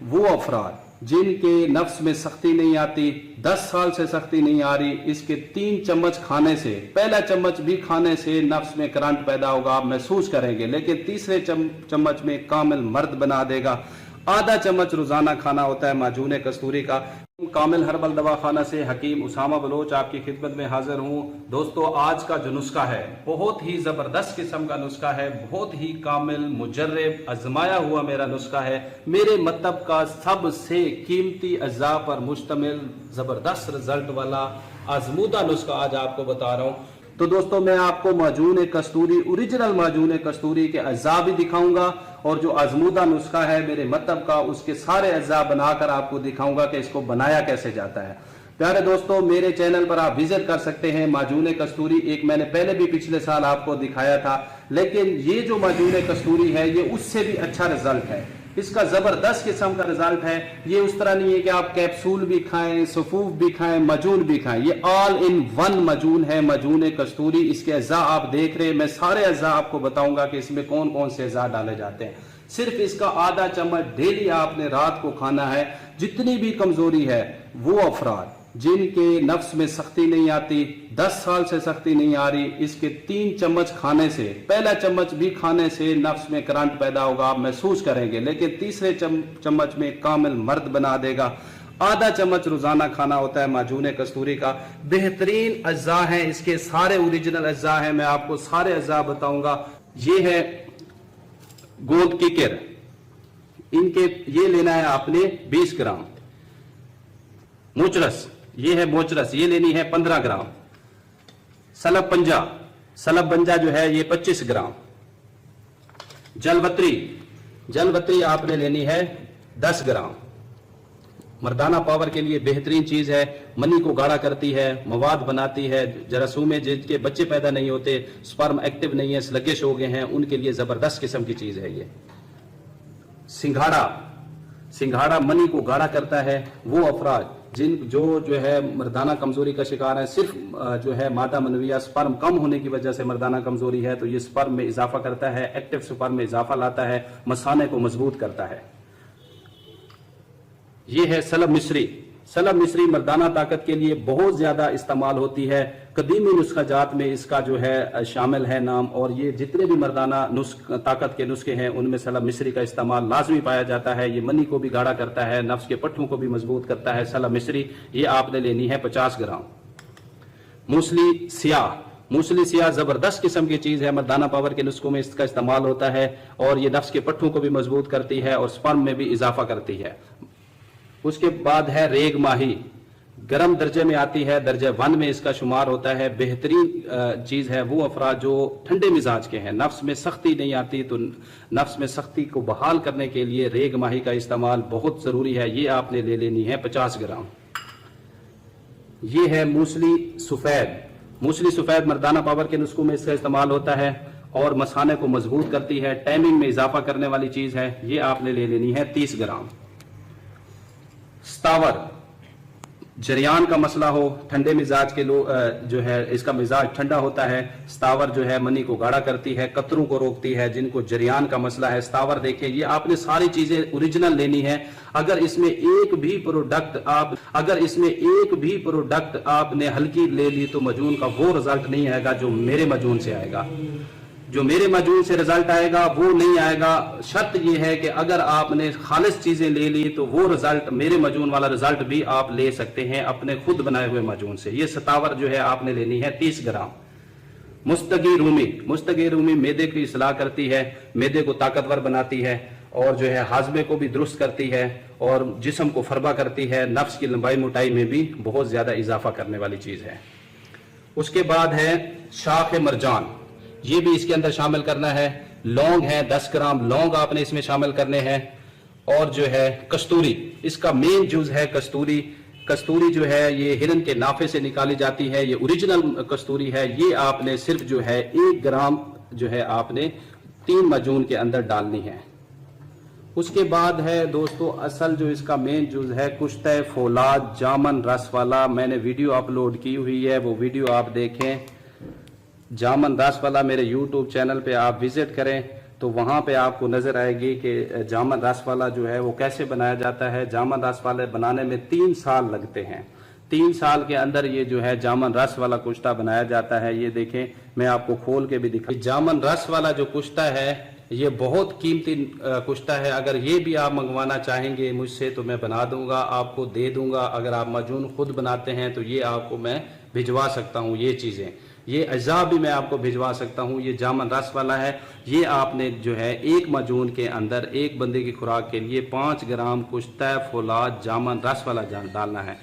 वो अफराद जिनके नफ्स में सख्ती नहीं आती, 10 साल से सख्ती नहीं आ रही, इसके 3 चम्मच खाने से, पहला चम्मच भी खाने से नफ्स में करंट पैदा होगा, आप महसूस करेंगे, लेकिन तीसरे चम्मच में कामिल मर्द बना देगा। आधा चम्मच रोजाना खाना होता है माजून कस्तूरी का। कामिल हर्बल दवाखाना से हकीम उसामा बलोच आपकी खिदमत में हाजिर हूँ। दोस्तों, आज का जो नुस्खा है बहुत ही जबरदस्त किस्म का नुस्खा है, बहुत ही कामिल मुजर्रब आजमाया हुआ मेरा नुस्खा है। मेरे मतलब का सबसे कीमती अज्जा पर मुश्तमिल जबरदस्त रिजल्ट वाला आजमूदा नुस्खा आज आपको बता रहा हूँ। तो दोस्तों, मैं आपको माजून कस्तूरी, ओरिजिनल माजून कस्तूरी के अज्जा भी दिखाऊंगा और जो आजमूदा नुस्खा है मेरे मतलब का, उसके सारे अज्जा बनाकर आपको दिखाऊंगा कि इसको बनाया कैसे जाता है। प्यारे दोस्तों, मेरे चैनल पर आप विजिट कर सकते हैं। माजून कस्तूरी एक मैंने पहले भी पिछले साल आपको दिखाया था, लेकिन ये जो माजून कस्तूरी है ये उससे भी अच्छा रिजल्ट है। इसका जबरदस्त किस्म का रिजल्ट है। ये उस तरह नहीं है कि आप कैप्सूल भी खाएं, सफूफ भी खाएं, मजून भी खाएं। ये ऑल इन वन मजून है, मजून कस्तूरी। इसके अज्जा आप देख रहे हैं, मैं सारे अज्जा आपको बताऊंगा कि इसमें कौन कौन से अज्जा डाले जाते हैं। सिर्फ इसका आधा चम्मच डेली आपने रात को खाना है। जितनी भी कमजोरी है, वो अफराद जिनके नफ्स में सख्ती नहीं आती, 10 साल से सख्ती नहीं आ रही, इसके 3 चम्मच खाने से, पहला चम्मच भी खाने से नफ्स में करंट पैदा होगा, आप महसूस करेंगे, लेकिन तीसरे चम्मच में कामिल मर्द बना देगा। आधा चम्मच रोजाना खाना होता है माजून कस्तूरी का। बेहतरीन अज्जा हैं, इसके सारे ओरिजिनल अज्जा हैं, मैं आपको सारे अज्जा बताऊंगा। ये है गोंद किकर, इनके ये लेना है आपने 20 ग्राम। मोचरस, ये है मोचरस, ये लेनी है 15 ग्राम। सलब पंजा जो है ये 25 ग्राम। जलवत्री आपने लेनी है 10 ग्राम। मर्दाना पावर के लिए बेहतरीन चीज है, मनी को गाढ़ा करती है, मवाद बनाती है। जरासूमें जिनके बच्चे पैदा नहीं होते, स्पर्म एक्टिव नहीं है, स्लगिश हो गए हैं, उनके लिए जबरदस्त किस्म की चीज है ये। सिंघाड़ा मनी को गाढ़ा करता है। वो अफराद जो है मर्दाना कमजोरी का शिकार है, सिर्फ जो है मादा मनविया स्पर्म कम होने की वजह से मर्दाना कमजोरी है, तो ये स्पर्म में इजाफा करता है, एक्टिव स्पर्म में इजाफा लाता है, मसाने को मजबूत करता है। ये है सलब मिस्री मर्दाना ताकत के लिए बहुत ज्यादा इस्तेमाल होती है। कदीमी नुस्खा जात में इसका जो है शामिल है नाम, और ये जितने भी मर्दाना ताकत के नुस्खे हैं उनमें सलब मिस्री का इस्तेमाल लाजमी पाया जाता है। ये मनी को भी गाढ़ा करता है, नफ्स के पट्टों को भी मजबूत करता है। सलब मिस्री ये आपने लेनी है 50 ग्राम। मूसली सियाह जबरदस्त किस्म की चीज है, मर्दाना पावर के नुस्खों में इसका इस्तेमाल होता है, और ये नफ्स के पट्टों को भी मजबूत करती है और स्पर्म में भी इजाफा करती है। उसके बाद है रेग माही, गर्म दर्जे में आती है, दर्जे 1 में इसका शुमार होता है। बेहतरीन चीज है। वो अफराद जो ठंडे मिजाज के हैं, नफ्स में सख्ती नहीं आती, तो नफ्स में सख्ती को बहाल करने के लिए रेग माही का इस्तेमाल बहुत जरूरी है। ये आपने ले लेनी है 50 ग्राम। ये है मूसली सफेद मर्दाना पावर के नुस्खों में इसका इस्तेमाल होता है और मसाने को मजबूत करती है, टाइमिंग में इजाफा करने वाली चीज है। ये आपने ले लेनी है 30 ग्राम। स्तावर, जरियान का मसला हो, ठंडे मिजाज के लोग जो है इसका मिजाज ठंडा होता है। स्तावर जो है मनी को गाढ़ा करती है, कतरों को रोकती है। जिनको जरियान का मसला है, स्तावर देखिए, ये आपने सारी चीजें ओरिजिनल लेनी है। अगर इसमें एक भी प्रोडक्ट आपने हल्की ले ली तो मजून का वो रिजल्ट नहीं आएगा जो मेरे मजून से आएगा। जो मेरे मजून से रिजल्ट आएगा वो नहीं आएगा। शर्त यह है कि अगर आपने खालिस चीजें ले ली तो वो रिजल्ट, मेरे मजून वाला रिजल्ट भी आप ले सकते हैं अपने खुद बनाए हुए मजून से। ये सतावर जो है आपने लेनी है 30 ग्राम। मुस्तगी रूमी मैदे की इस्लाह करती है, मैदे को ताकतवर बनाती है और जो है हाजमे को भी दुरुस्त करती है और जिस्म को फरबा करती है। नफ्स की लंबाई मोटाई में भी बहुत ज्यादा इजाफा करने वाली चीज है। उसके बाद है शाख मरजान, ये भी इसके अंदर शामिल करना है। लौंग है 10 ग्राम, लौंग आपने इसमें शामिल करने हैं। और जो है कस्तूरी, इसका मेन जुज है कस्तूरी जो है ये हिरन के नाफे से निकाली जाती है, ये ओरिजिनल कस्तूरी है। ये आपने सिर्फ जो है 1 ग्राम जो है आपने 3 मजून के अंदर डालनी है। उसके बाद है दोस्तों असल जो इसका मेन जुज है कुश्ते फौलाद जामन रस वाला। मैंने वीडियो अपलोड की हुई है, वो वीडियो आप देखें। जामन रस वाला मेरे YouTube चैनल पे आप विजिट करें। तो वहाँ पे आपको नज़र आएगी कि जामन रस वाला जो है वो कैसे बनाया जाता है। जामन रस वाले बनाने में 3 साल लगते हैं। 3 साल के अंदर ये जो है जामन रस वाला कुश्ता बनाया जाता है। ये देखें, मैं आपको खोल के भी दिखा। जामन रस वाला जो कुश्ता है ये बहुत कीमती कुश्ता है। अगर ये भी आप मंगवाना चाहेंगे मुझसे तो मैं बना दूंगा, आपको दे दूंगा। अगर आप माजून खुद बनाते हैं तो ये आपको मैं भिजवा सकता हूँ। ये चीज़ें, ये अज्जा भी मैं आपको भिजवा सकता हूँ। ये जामन रस वाला है। ये आपने जो है एक माजून के अंदर एक बंदे की खुराक के लिए 5 ग्राम कुश्ता फौलाद जामन रस वाला डालना है।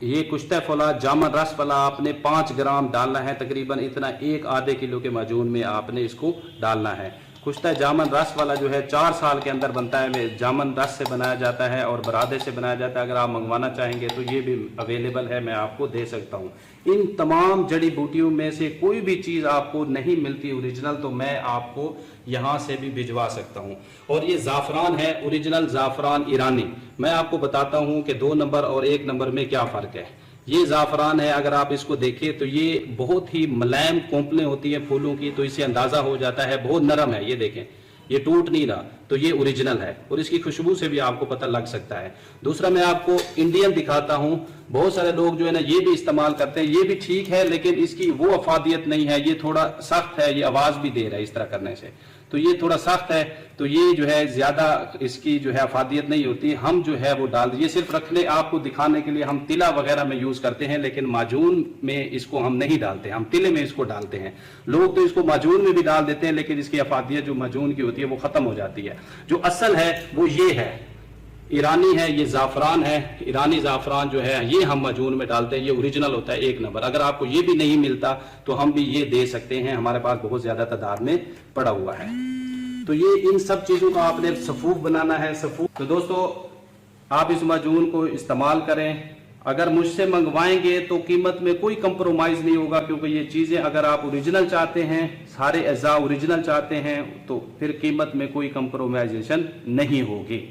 ये कुश्ता फौलाद जामन रस वाला आपने 5 ग्राम डालना है। तकरीबन इतना 1 आधे किलो के माजून में आपने इसको डालना है। कुश्ता जामन रस वाला जो है 4 साल के अंदर बनता है। जामन रस से बनाया जाता है और बरादे से बनाया जाता है। अगर आप मंगवाना चाहेंगे तो ये भी अवेलेबल है, मैं आपको दे सकता हूँ। इन तमाम जड़ी बूटियों में से कोई भी चीज़ आपको नहीं मिलती ओरिजिनल तो मैं आपको यहाँ से भी भिजवा सकता हूँ। और ये ज़ाफ़रान है, ओरिजिनल ज़ाफ़रान ईरानी। मैं आपको बताता हूँ कि 2 नंबर और 1 नंबर में क्या फ़र्क है। ये ज़ाफ़रान है, अगर आप इसको देखें तो ये बहुत ही मुलायम कोंपलें होती हैं फूलों की, तो इससे अंदाज़ा हो जाता है बहुत नरम है। ये देखें, ये टूट नहीं रहा, तो ये ओरिजिनल है। और इसकी खुशबू से भी आपको पता लग सकता है। दूसरा मैं आपको इंडियन दिखाता हूँ। बहुत सारे लोग जो है ना ये भी इस्तेमाल करते हैं, ये भी ठीक है लेकिन इसकी वो अफादियत नहीं है। ये थोड़ा सख्त है, ये आवाज़ भी दे रहा है इस तरह करने से, तो ये थोड़ा सख्त है, तो ये जो है ज़्यादा इसकी जो है अफादियत नहीं होती। हम जो है वो डाल ये सिर्फ रखने आपको दिखाने के लिए हम तिला वगैरह में यूज़ करते हैं, लेकिन माजून में इसको हम नहीं डालते, हम तिले में इसको डालते हैं। लोग तो इसको माजून में भी डाल देते हैं लेकिन इसकी अफादियत जो माजून की होती है वो ख़त्म हो जाती है। जो असल है वो ये है, ईरानी है, ये ज़ाफ़रान है। ईरानी ज़ाफ़रान जो है ये हम माजून में डालते हैं, ये ओरिजिनल होता है 1 नंबर। अगर आपको ये भी नहीं मिलता तो हम भी ये दे सकते हैं, हमारे पास बहुत ज़्यादा तादाद में पड़ा हुआ है। तो ये इन सब चीज़ों का आपने सफूफ बनाना है, सफूफ। तो दोस्तों आप इस माजून को इस्तेमाल करें। अगर मुझसे मंगवाएंगे तो कीमत में कोई कंप्रोमाइज़ नहीं होगा, क्योंकि ये चीज़ें अगर आप ओरिजिनल चाहते हैं, सारे अज़ा ओरिजिनल चाहते हैं, तो फिर कीमत में कोई कंप्रोमाइजेशन नहीं होगी।